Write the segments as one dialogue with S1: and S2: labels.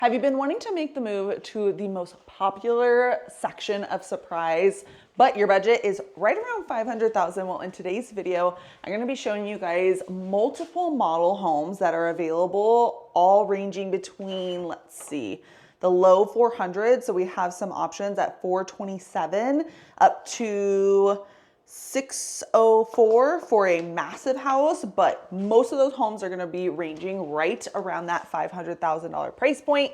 S1: Have you been wanting to make the move to the most popular section of Surprise, but your budget is right around $500,000? Well, in today's video, I'm going to be showing you guys multiple model homes that are available, all ranging between, let's see, the low 400s. So we have some options at 427 up to 604 for a massive house, but most of those homes are going to be ranging right around that $500,000 price point.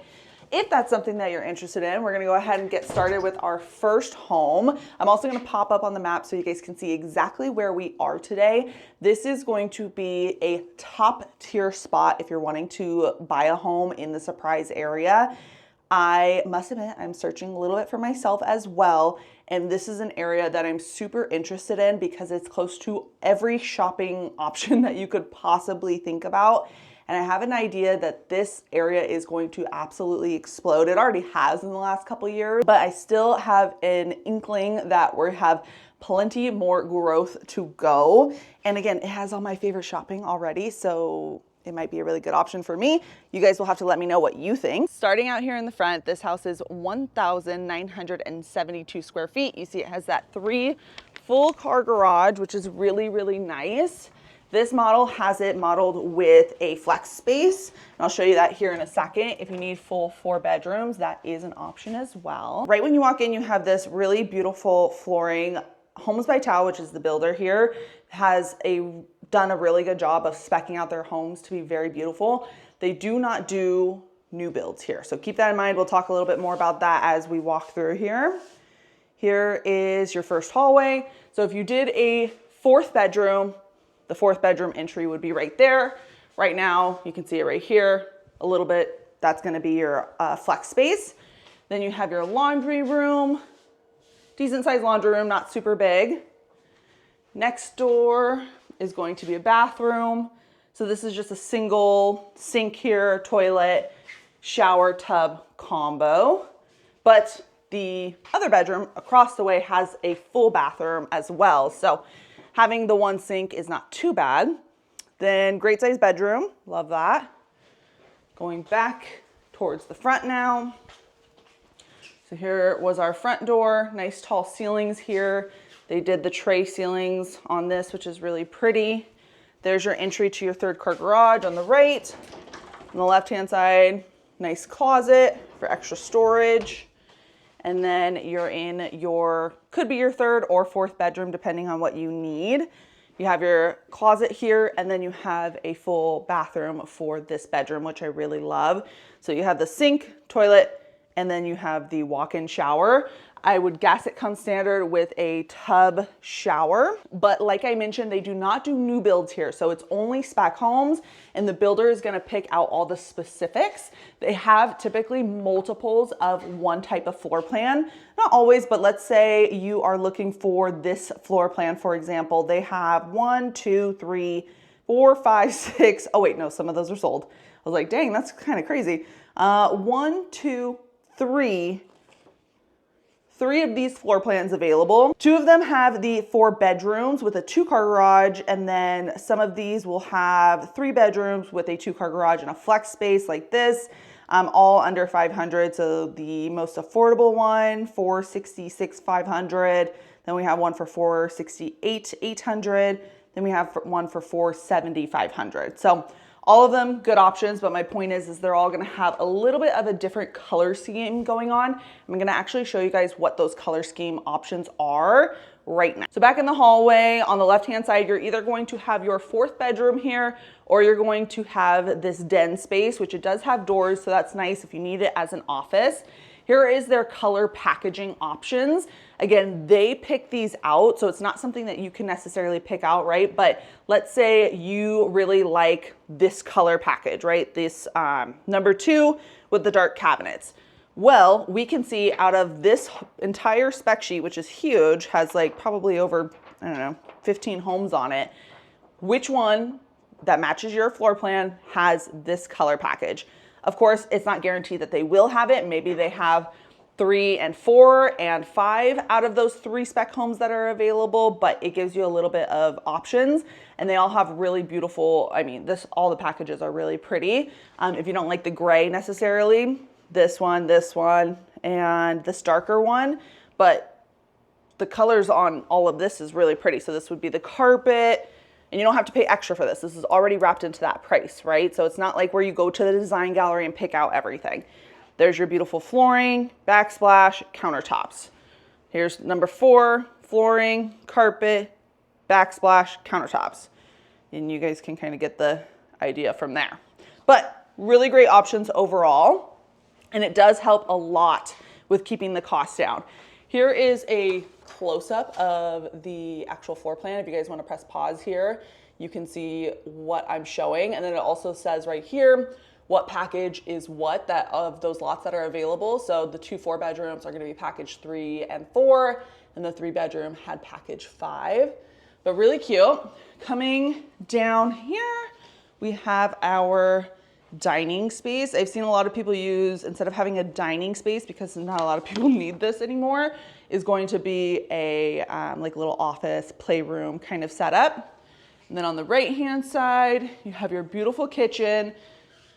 S1: If that's something that you're interested in, we're going to go ahead and get started with our first home. I'm also going to pop up on the map so you guys can see exactly where we are today. This is going to be a top tier spot if you're wanting to buy a home in the Surprise area. I must admit, I'm searching a little bit for myself as well. And this is an area that I'm super interested in because it's close to every shopping option that you could possibly think about. And I have an idea that this area is going to absolutely explode. It already has in the last couple years, but I still have an inkling that we have plenty more growth to go. And again, it has all my favorite shopping already, so it might be a really good option for me. You guys will have to let me know what you think. Starting out here in the front, this house is 1,972 square feet. You see it has that 3 full car garage, which is really, really nice. This model has it modeled with a flex space. And I'll show you that here in a second. If you need full 4 bedrooms, that is an option as well. Right when you walk in, you have this really beautiful flooring. Homes by Tao, which is the builder here, has done a really good job of speccing out their homes to be very beautiful. They do not do new builds here. So keep that in mind. We'll talk a little bit more about that as we walk through here. Here is your first hallway. So if you did a 4th bedroom, the 4th bedroom entry would be right there. Right now, you can see it right here a little bit. That's gonna be your flex space. Then you have your laundry room, decent sized laundry room, not super big. Next door is going to be a bathroom. So this is just a single sink here, toilet, shower, tub combo. But the other bedroom across the way has a full bathroom as well. So having the one sink is not too bad. Then great size bedroom, love that. Going back towards the front now. So here was our front door, nice tall ceilings here. They did the tray ceilings on this, which is really pretty. There's your entry to your 3rd car garage on the right. On the left-hand side, nice closet for extra storage. And then you're in your, could be your 3rd or 4th bedroom, depending on what you need. You have your closet here, and then you have a full bathroom for this bedroom, which I really love. So you have the sink, toilet, and then you have the walk-in shower. I would guess it comes standard with a tub shower, but like I mentioned, they do not do new builds here. So it's only spec homes, and the builder is gonna pick out all the specifics. They have typically multiples of one type of floor plan. Not always, but let's say you are looking for this floor plan, for example. They have 1, 2, 3, 4, 5, 6. Oh wait, no, some of those are sold. I was like, dang, that's kind of crazy. 1, 2, 3 of these floor plans available. 2 of them have the 4 bedrooms with a 2-car garage, and then some of these will have 3 bedrooms with a 2-car garage and a flex space like this, all under 500. So the most affordable one, 466, 500. Then we have one for 468, 800. Then we have one for 470, 500. So all of them good options, but my point is they're all gonna have a little bit of a different color scheme going on. I'm gonna actually show you guys what those color scheme options are right now. So back in the hallway, on the left-hand side, you're either going to have your 4th bedroom here, or you're going to have this den space, which it does have doors, so that's nice if you need it as an office. Here is their color packaging options. Again, they pick these out, so it's not something that you can necessarily pick out, right? But let's say you really like this color package, right? This number 2 with the dark cabinets. Well, we can see out of this entire spec sheet, which is huge, has like probably over, I don't know, 15 homes on it, which one that matches your floor plan has this color package. Of course, it's not guaranteed that they will have it. Maybe they have 3 and 4 and 5 out of those 3 spec homes that are available, but it gives you a little bit of options, and they all have really beautiful, I mean, all the packages are really pretty. If you don't like the gray necessarily, this one, and this darker one, but the colors on all of this is really pretty. So this would be the carpet, and you don't have to pay extra for this. This is already wrapped into that price, right? So it's not like where you go to the design gallery and pick out everything. There's your beautiful flooring, backsplash, countertops. Here's number 4, flooring, carpet, backsplash, countertops. And you guys can kind of get the idea from there. But really great options overall. And it does help a lot with keeping the cost down. Here is a close-up of the actual floor plan. If you guys want to press pause here, you can see what I'm showing. And then it also says right here what package is what that of those lots that are available. So the 2 4-bedrooms are going to be package 3 and 4, and the 3-bedroom had package 5. But really cute. Coming down here, we have our dining space. I've seen a lot of people use, instead of having a dining space, because not a lot of people need this anymore, is going to be a like little office, playroom kind of setup. And then on the right-hand side, you have your beautiful kitchen.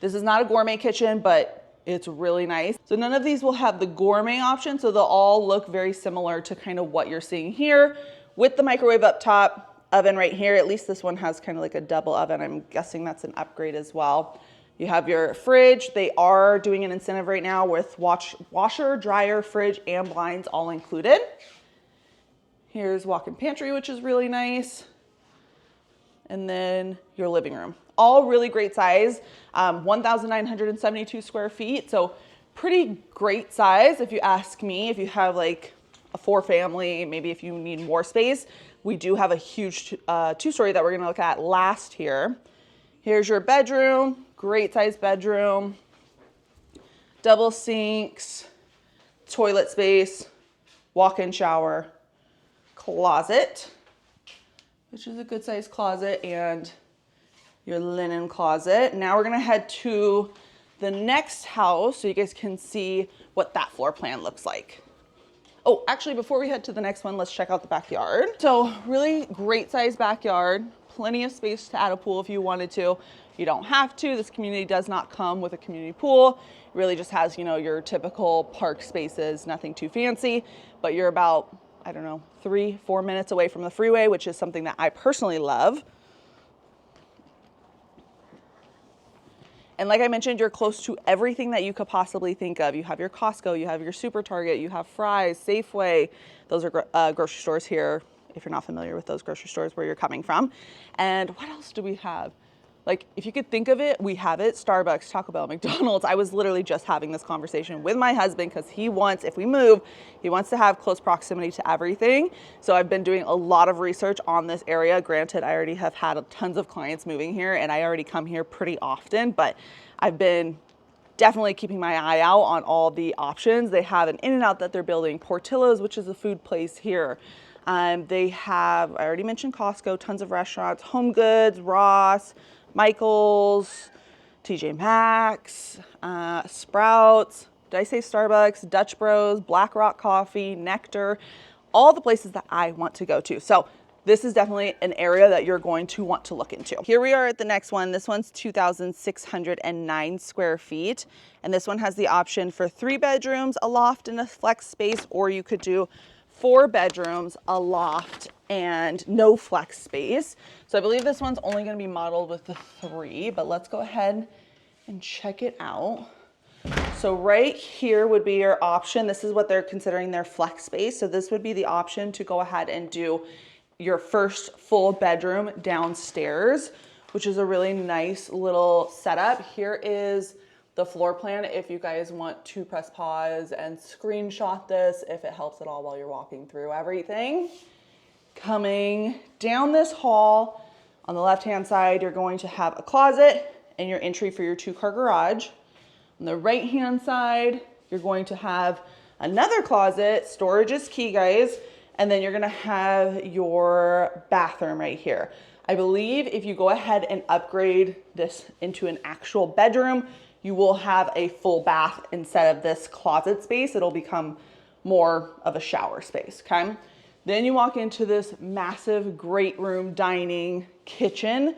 S1: This is not a gourmet kitchen, but it's really nice. So none of these will have the gourmet option, so they'll all look very similar to kind of what you're seeing here, with the microwave up top, oven right here. At least this one has kind of like a double oven. I'm guessing that's an upgrade as well. You have your fridge. They are doing an incentive right now with washer, dryer, fridge, and blinds all included. Here's walk-in pantry, which is really nice. And then your living room. All really great size, 1,972 square feet. So pretty great size if you ask me. If you have like a 4-family, maybe if you need more space, we do have a huge 2-story that we're gonna look at last here. Here's your bedroom, great size bedroom, double sinks, toilet space, walk-in shower, closet, which is a good size closet, and your linen closet. Now we're gonna head to the next house so you guys can see what that floor plan looks like. Oh, actually, before we head to the next one, let's check out the backyard. So really great size backyard, plenty of space to add a pool if you wanted to. You don't have to. This community does not come with a community pool. It really just has, you know, your typical park spaces, nothing too fancy, but you're about, I don't know, 3-4 minutes away from the freeway, which is something that I personally love. And like I mentioned, you're close to everything that you could possibly think of. You have your Costco, you have your Super Target, you have Fry's, Safeway. Those are grocery stores here, if you're not familiar with those grocery stores where you're coming from. And what else do we have? Like, if you could think of it, we have it. Starbucks, Taco Bell, McDonald's. I was literally just having this conversation with my husband because he wants, if we move, he wants to have close proximity to everything. So I've been doing a lot of research on this area. Granted, I already have had tons of clients moving here and I already come here pretty often, but I've been definitely keeping my eye out on all the options. They have an In-N-Out that they're building, Portillo's, which is a food place here. They have, I already mentioned Costco, tons of restaurants, Home Goods, Ross, Michael's, TJ Maxx, Sprouts, did I say Starbucks, Dutch Bros, Black Rock Coffee, Nectar, all the places that I want to go to. So this is definitely an area that you're going to want to look into. Here we are at the next one. This one's 2,609 square feet. And this one has the option for 3 bedrooms, a loft, and a flex space, or you could do 4 bedrooms, a loft, and no flex space. So I believe this one's only gonna be modeled with the 3, but let's go ahead and check it out. So right here would be your option. This is what they're considering their flex space. So this would be the option to go ahead and do your first full bedroom downstairs, which is a really nice little setup. Here is the floor plan if you guys want to press pause and screenshot this, if it helps at all while you're walking through everything. Coming down this hall, on the left-hand side, you're going to have a closet and your entry for your 2-car garage. On the right-hand side, you're going to have another closet. Storage is key, guys. And then you're gonna have your bathroom right here. I believe if you go ahead and upgrade this into an actual bedroom, you will have a full bath instead of this closet space. It'll become more of a shower space, okay? Then you walk into this massive great room, dining, kitchen.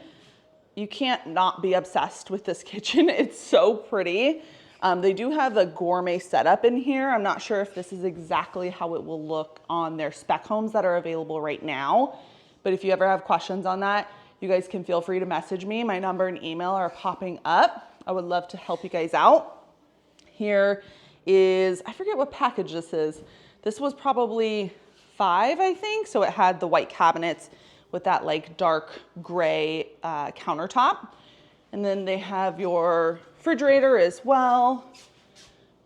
S1: You can't not be obsessed with this kitchen. It's so pretty. They do have a gourmet setup in here. I'm not sure if this is exactly how it will look on their spec homes that are available right now. But if you ever have questions on that, you guys can feel free to message me. My number and email are popping up. I would love to help you guys out. Here is, I forget what package this is. This was probably 5, I think. So it had the white cabinets with that like dark gray countertop. And then they have your refrigerator as well.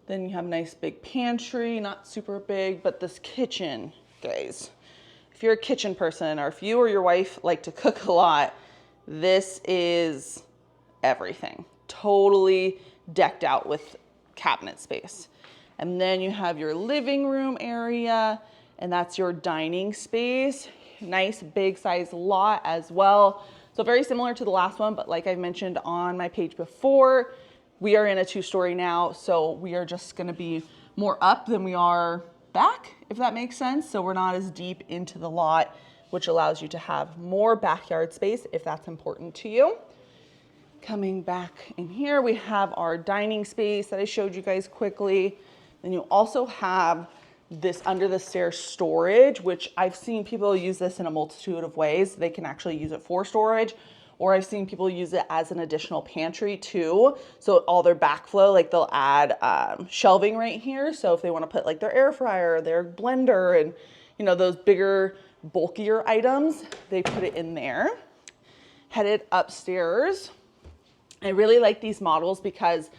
S1: Then you have a nice big pantry, not super big, but this kitchen, guys. If you're a kitchen person or if you or your wife like to cook a lot, this is everything. Totally decked out with cabinet space. And then you have your living room area, and that's your dining space. Nice big size lot as well. So very similar to the last one, but like I mentioned on my page before, we are in a 2-story now, so we are just gonna be more up than we are back, if that makes sense. So we're not as deep into the lot, which allows you to have more backyard space if that's important to you. Coming back in here, we have our dining space that I showed you guys quickly. Then you also have this under the stairs storage, which I've seen people use this in a multitude of ways. They can actually use it for storage, or I've seen people use it as an additional pantry too. So all their backflow, like they'll add shelving right here. So if they want to put like their air fryer, their blender, and you know, those bigger, bulkier items, they put it in there. Headed upstairs. I really like these models because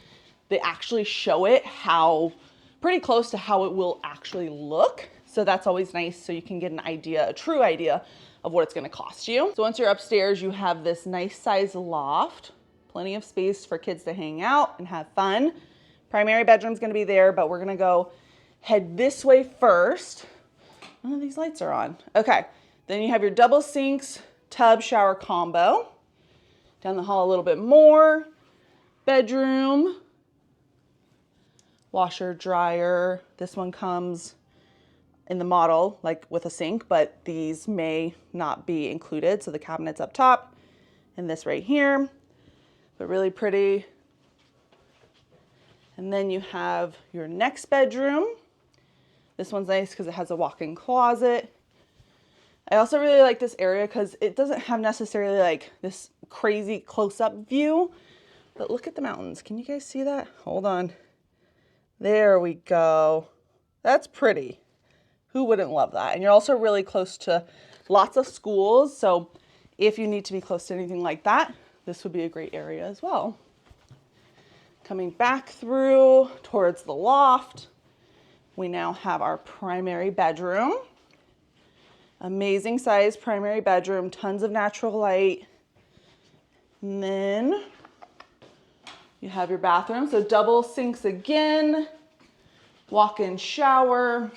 S1: they actually show it how pretty close to how it will actually look. So that's always nice, so you can get an idea, a true idea of what it's gonna cost you. So once you're upstairs, you have this nice size loft, plenty of space for kids to hang out and have fun. Primary bedroom's gonna be there, but we're gonna go head this way first. None of these lights are on. Okay, then you have your double sinks, tub, shower combo. Down the hall a little bit more, bedroom, washer, dryer. This one comes in the model, like with a sink, but these may not be included. So the cabinet's up top and this right here, but really pretty. And then you have your next bedroom. This one's nice because it has a walk-in closet. I also really like this area because it doesn't have necessarily like this crazy close-up view, but look at the mountains. Can you guys see that? Hold on. There we go. That's pretty. Who wouldn't love that? And you're also really close to lots of schools. So if you need to be close to anything like that, this would be a great area as well. Coming back through towards the loft, we now have our primary bedroom. Amazing size primary bedroom, tons of natural light. And then you have your bathroom, so double sinks again, walk-in shower,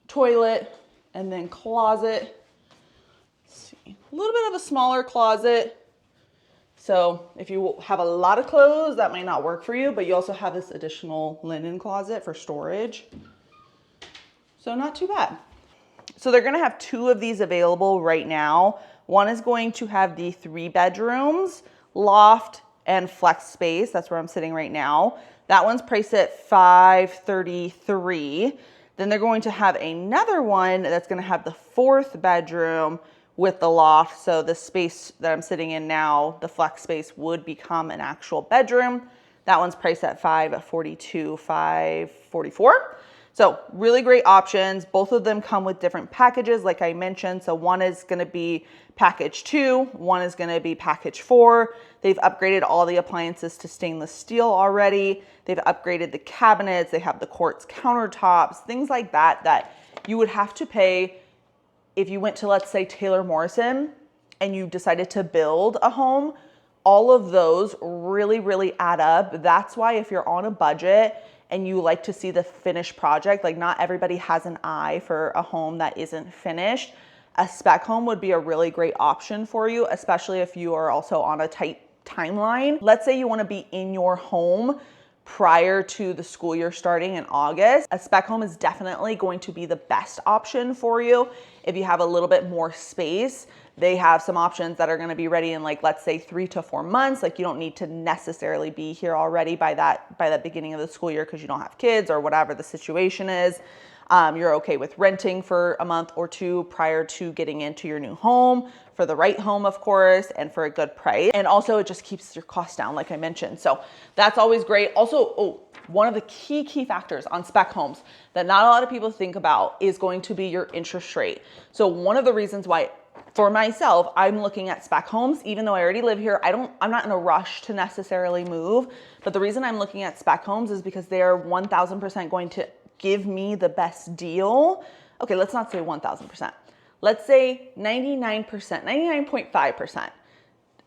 S1: toilet, and then closet. Let's see, a little bit of a smaller closet. So if you have a lot of clothes, that might not work for you, but you also have this additional linen closet for storage. So not too bad. So they're gonna have 2 of these available right now. One is going to have the 3 bedrooms, loft, and flex space. That's where I'm sitting right now. That one's priced at $533. Then they're going to have another one that's gonna have the 4th bedroom with the loft. So the space that I'm sitting in now, the flex space, would become an actual bedroom. That one's priced at $542, $544. So really great options. Both of them come with different packages, like I mentioned. So one is gonna be package 2, one is gonna be package 4. They've upgraded all the appliances to stainless steel already. They've upgraded the cabinets, they have the quartz countertops, things like that, that you would have to pay if you went to, let's say, Taylor Morrison and you decided to build a home. All of those really, really add up. That's why if you're on a budget and you like to see the finished project, like not everybody has an eye for a home that isn't finished, a spec home would be a really great option for you, especially if you are also on a tight timeline. Let's say you want to be in your home prior to the school year starting in August. A spec home is definitely going to be the best option for you if you have a little bit more space They have some options that are going to be ready in like, let's say 3 to 4 months. Like you don't need to necessarily be here already by that beginning of the school year because you don't have kids or whatever the situation is. You're okay with renting for a month or two prior to getting into your new home, for the right home, of course, and for a good price. And also it just keeps your costs down, like I mentioned. So that's always great. Also, one of the key factors on spec homes that not a lot of people think about is going to be your interest rate. So one of the reasons why for myself, I'm looking at spec homes, even though I already live here, I'm not in a rush to necessarily move. But the reason I'm looking at spec homes is because they are 1000% going to give me the best deal. Okay, let's not say 1000%. Let's say 99%, 99.5%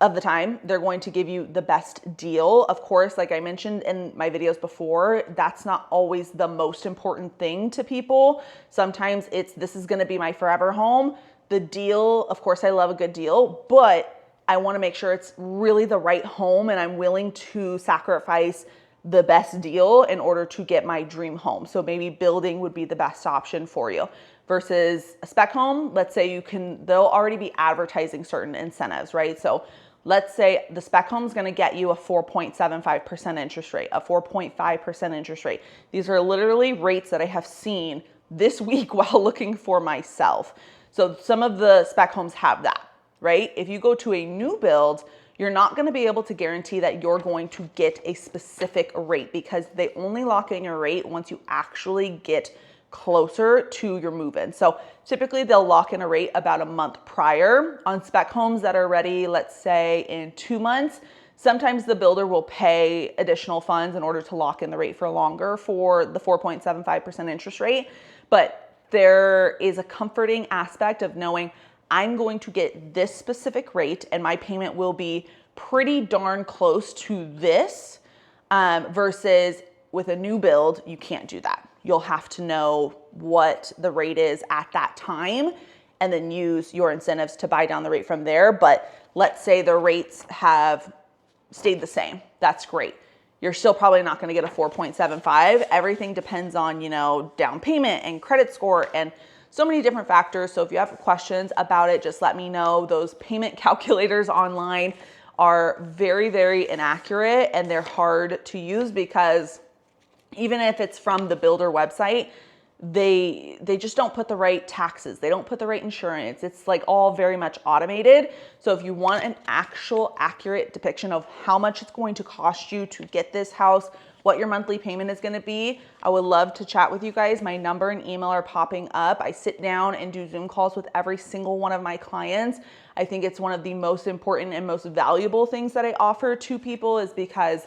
S1: of the time, they're going to give you the best deal. Of course, like I mentioned in my videos before, that's not always the most important thing to people. Sometimes this is gonna be my forever home. The deal, of course, I love a good deal, but I wanna make sure it's really the right home and I'm willing to sacrifice the best deal in order to get my dream home. So maybe building would be the best option for you versus a spec home. Let's say they'll already be advertising certain incentives, right? So let's say the spec home is going to get you a 4.75% interest rate, a 4.5% interest rate. These are literally rates that I have seen this week while looking for myself. So some of the spec homes have that, right? If you go to a new build, you're not going to be able to guarantee that you're going to get a specific rate because they only lock in your rate once you actually get closer to your move-in. So typically they'll lock in a rate about a month prior. On spec homes that are ready, let's say in 2 months, sometimes the builder will pay additional funds in order to lock in the rate for longer for the 4.75% interest rate. But there is a comforting aspect of knowing I'm going to get this specific rate and my payment will be pretty darn close to this versus with a new build, you can't do that. You'll have to know what the rate is at that time and then use your incentives to buy down the rate from there. But let's say the rates have stayed the same. That's great. You're still probably not going to get a 4.75. Everything depends on, down payment and credit score and so many different factors. So if you have questions about it, just let me know. Those payment calculators online are very, very inaccurate and they're hard to use because even if it's from the builder website, they just don't put the right taxes. They don't put the right insurance. It's like all very much automated. So if you want an actual accurate depiction of how much it's going to cost you to get this house, what your monthly payment is going to be, I would love to chat with you guys. My number and email are popping up. I sit down and do Zoom calls with every single one of my clients. I think it's one of the most important and most valuable things that I offer to people is because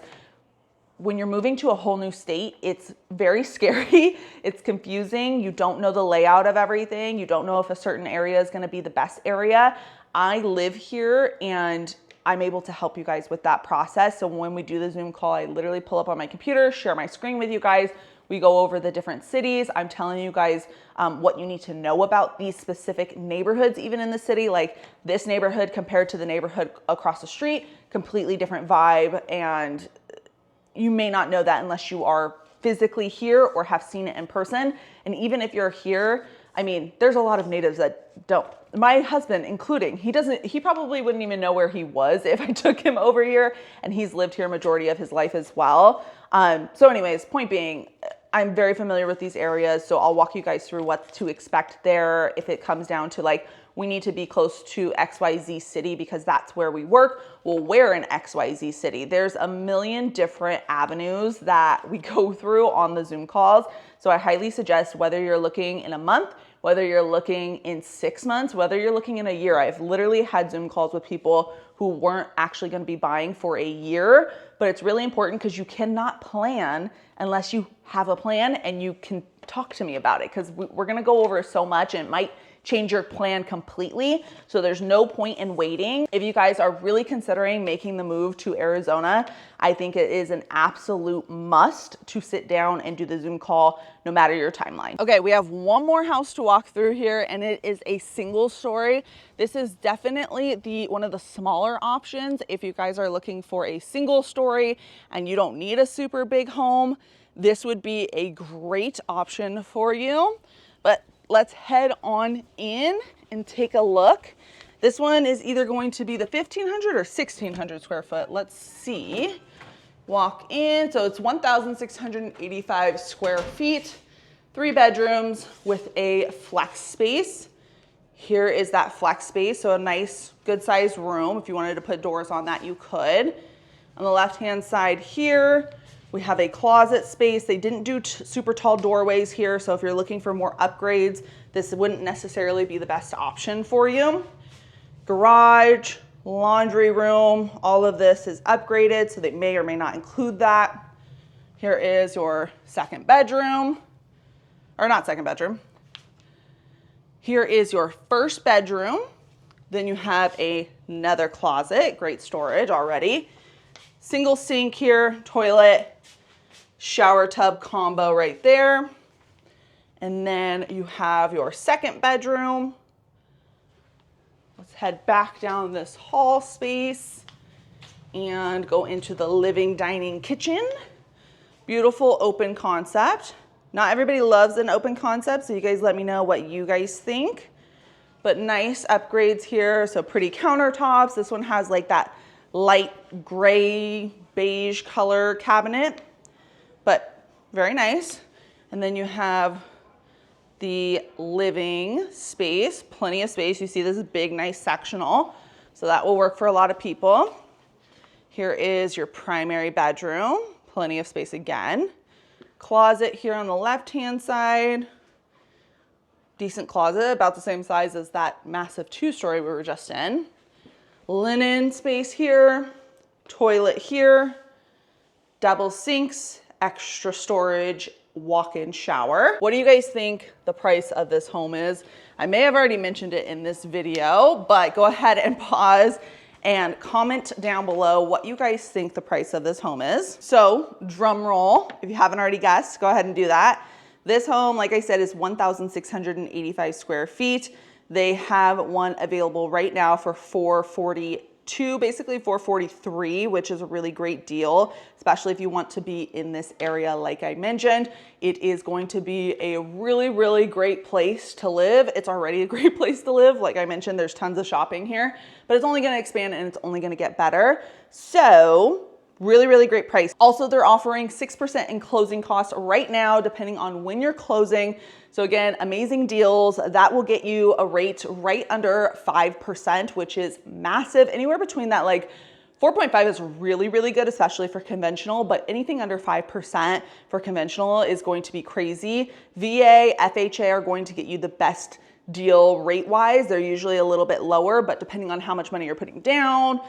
S1: when you're moving to a whole new state, it's very scary. It's confusing. You don't know the layout of everything. You don't know if a certain area is going to be the best area. I live here and I'm able to help you guys with that process. So when we do the Zoom call, I literally pull up on my computer, share my screen with you guys. We go over the different cities. I'm telling you guys what you need to know about these specific neighborhoods, even in the city, like this neighborhood compared to the neighborhood across the street, completely different vibe. And you may not know that unless you are physically here or have seen it in person. And even if you're here, I mean, there's a lot of natives that don't. My husband, including, he probably wouldn't even know where he was if I took him over here, and he's lived here majority of his life as well. So anyways, point being, I'm very familiar with these areas, so I'll walk you guys through what to expect there if it comes down to like, we need to be close to XYZ city because that's where we work. Well, where in XYZ city? There's a million different avenues that we go through on the Zoom calls. So I highly suggest whether you're looking in a month, whether you're looking in 6 months, whether you're looking in a year. I've literally had Zoom calls with people who weren't actually going to be buying for a year, but it's really important because you cannot plan unless you have a plan and you can talk to me about it because we're going to go over so much and it might change your plan completely. So there's no point in waiting. If you guys are really considering making the move to Arizona, I think it is an absolute must to sit down and do the Zoom call no matter your timeline. Okay, we have one more house to walk through here and it is a single story. This is definitely one of the smaller options. If you guys are looking for a single story and you don't need a super big home, this would be a great option for you. But let's head on in and take a look. This one is either going to be the 1,500 or 1,600 square foot. Let's see. Walk in, so it's 1,685 square feet, 3 bedrooms with a flex space. Here is that flex space, so a nice, good sized room. If you wanted to put doors on that, you could. On the left-hand side here, we have a closet space. They didn't do super tall doorways here, so if you're looking for more upgrades, this wouldn't necessarily be the best option for you. Garage, laundry room, all of this is upgraded, so they may or may not include that. Here is your second bedroom, or not second bedroom. Here is your first bedroom. Then you have another closet, great storage already. Single sink here, toilet, shower tub combo right there. And then you have your second bedroom. Let's head back down this hall space and go into the living dining kitchen. Beautiful open concept. Not everybody loves an open concept, so you guys let me know what you guys think. But nice upgrades here, so pretty countertops. This one has like that light gray beige color cabinet, but very nice. And then you have the living space, plenty of space. You see this is big, nice sectional, so that will work for a lot of people. Here is your primary bedroom, plenty of space again. Closet here on the left-hand side. Decent closet, about the same size as that massive 2-story we were just in. Linen space here, toilet here, double sinks, extra storage, walk-in shower. What do you guys think the price of this home is? I may have already mentioned it in this video, but go ahead and pause and comment down below what you guys think the price of this home is. So drum roll, if you haven't already guessed, go ahead and do that. This home, like I said, is 1,685 square feet. They have one available right now for $442, basically $443, which is a really great deal, especially if you want to be in this area. Like I mentioned, it is going to be a really, really great place to live. It's already a great place to live. Like I mentioned, there's tons of shopping here, but it's only going to expand and it's only going to get better. So really, really great price. Also, they're offering 6% in closing costs right now, depending on when you're closing. So again, amazing deals. That will get you a rate right under 5%, which is massive. Anywhere between that, like 4.5 is really, really good, especially for conventional, but anything under 5% for conventional is going to be crazy. VA, FHA are going to get you the best deal rate-wise. They're usually a little bit lower, but depending on how much money you're putting down,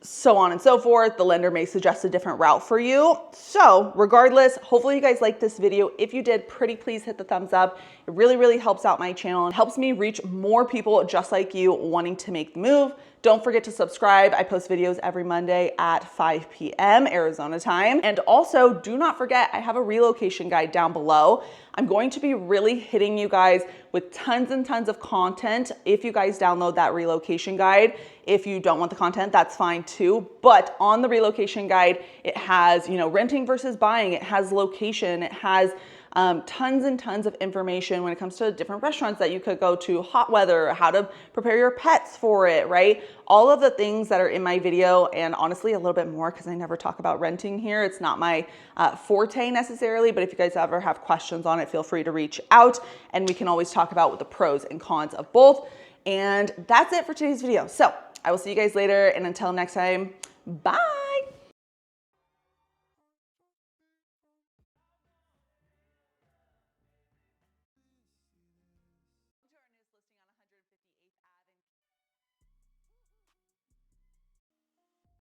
S1: so on and so forth, the lender may suggest a different route for you. So regardless, hopefully you guys liked this video. If you did, pretty please hit the thumbs up. It really, really helps out my channel and helps me reach more people just like you wanting to make the move. Don't forget to subscribe. I post videos every Monday at 5 p.m. Arizona time. And also do not forget, I have a relocation guide down below. I'm going to be really hitting you guys with tons and tons of content if you guys download that relocation guide. If you don't want the content, that's fine too. But on the relocation guide, it has, renting versus buying. It has location. It has tons and tons of information when it comes to different restaurants that you could go to, hot weather, how to prepare your pets for it, right? All of the things that are in my video, and honestly a little bit more because I never talk about renting here. It's not my forte necessarily, but if you guys ever have questions on it, feel free to reach out and we can always talk about the pros and cons of both. And that's it for today's video. So I will see you guys later, and until next time, bye.